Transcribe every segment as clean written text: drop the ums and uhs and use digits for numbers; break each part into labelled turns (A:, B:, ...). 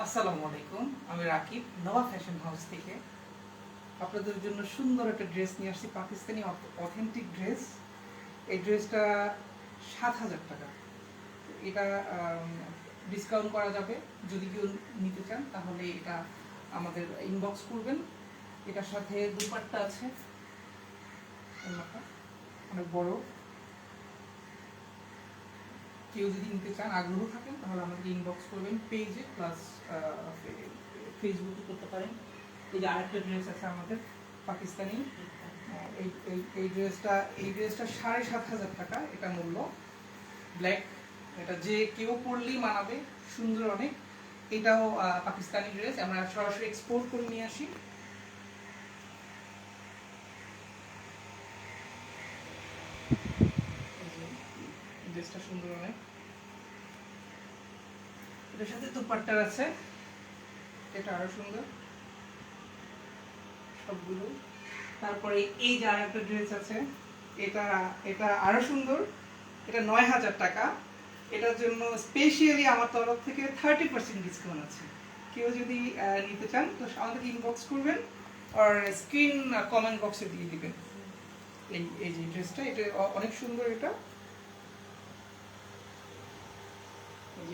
A: আসসালামু আলাইকুম, আমি রাকিব নওয়া ফ্যাশন হাউস থেকে আপনাদের জন্য সুন্দর একটা ড্রেস নিয়ে আসছি, পাকিস্তানি অথেন্টিক ড্রেস। এই ড্রেসটা 7,000 টাকা। এটা ডিসকাউন্ট করা যাবে, যদি কেউ নিতে চান তাহলে এটা আমাদের ইনবক্স করবেন। এটার সাথে দুপাট্টা আছে, অনেক বড়। কেউ যদি নিতে চান, আগ্রহ থাকেন, তাহলে আমাদের ইনবক্স করবেন পেজে, প্লাস ফেসবুকে করতে পারেন। এই যে আরেকটা ড্রেস আছে আমাদের পাকিস্তানি, এই ড্রেসটা 7,500 টাকা এটা মূল্য। ব্ল্যাক, এটা যে কেউ পরলেই মানাবে, সুন্দর অনেক। এটাও পাকিস্তানি ড্রেস, আমরা সরাসরি এক্সপোর্ট করে নিয়ে আসি। ড্রেসটা সুন্দর অনেক। এটার সাথে দুপাট্টা আছে, এটা আরো সুন্দর সবগুলো। তারপরে এই যে আরেকটা ড্রেস আছে, এটা এটা আরো সুন্দর। এটা 9,000 টাকা। এটার জন্য স্পেশালি আমার তরফ থেকে 30% ডিসকাউন্ট আছে। কেউ যদি নিতে চান তো আমাদের ইনবক্স করবেন, আর স্ক্রিন কমেন্ট বক্সে দিয়ে দিবেন। এই যে ড্রেসটা, এটা অনেক সুন্দর। এটা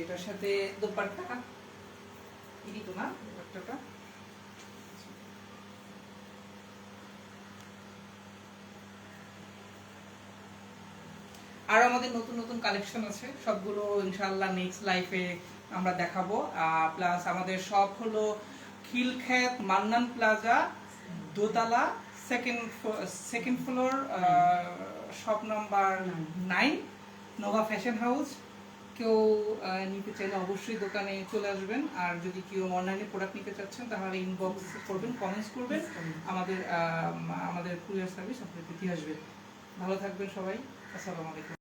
A: এটার সাথে দোপাট্টা, এই তো না দোপাট্টাটা। আর আমাদের নতুন নতুন কালেকশন আছে, সবগুলো ইনশাআল্লাহ নেক্সট লাইফে আমরা দেখাবো। প্লাস আমাদের শপ হলো খিলক্ষেত মান্নান প্লাজা, দোতলা, second floor, shop number 9, Nova fashion house. কেউ নিতে চাইলে অবশ্যই দোকানে চলে আসবেন। আর যদি কেউ অনলাইনে প্রোডাক্ট নিতে চাচ্ছেন তাহলে ইনবক্স করবেন, কমেন্টস করবেন, আমাদের কুরিয়ার সার্ভিস আপনাদের দিয়ে আসবে। ভালো থাকবেন সবাই, আসসালামু আলাইকুম।